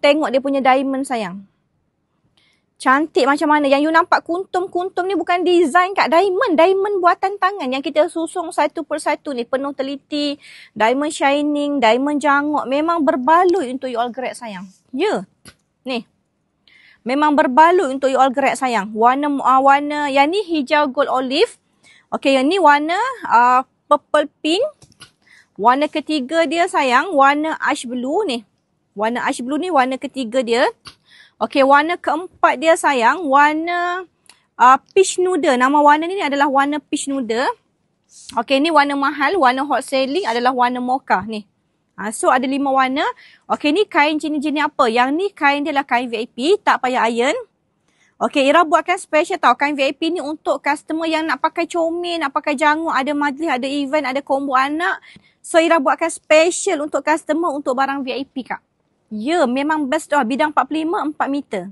tengok dia punya diamond sayang. Cantik macam mana. Yang you nampak kuntum-kuntum ni bukan design kat diamond. Diamond buatan tangan yang kita susung satu persatu ni. Penuh teliti, diamond shining, diamond jangok. Memang berbaloi untuk you all grab sayang. Ya. Ni. Memang berbaloi untuk you all grab sayang. Warna yang ni hijau gold olive. Okey, yang ni warna purple pink. Warna ketiga dia sayang, warna ash blue ni. Warna ash blue ni warna ketiga dia. Okey, warna keempat dia sayang, warna peach nude. Nama warna ni adalah warna peach nude. Okey, ni warna mahal, warna hot selling adalah warna mocha ni. So ada 5 warna. Okey, ni kain jenis-jenis apa? Yang ni kain dia lah kain VIP, tak payah iron. Okey, Ira buatkan special tau. Kain VIP ni untuk customer yang nak pakai comel, nak pakai janguk, ada majlis, ada event, ada combo anak. So Ira buatkan special untuk customer untuk barang VIP kak. Ya, memang best dah. Bidang 45, 4 meter.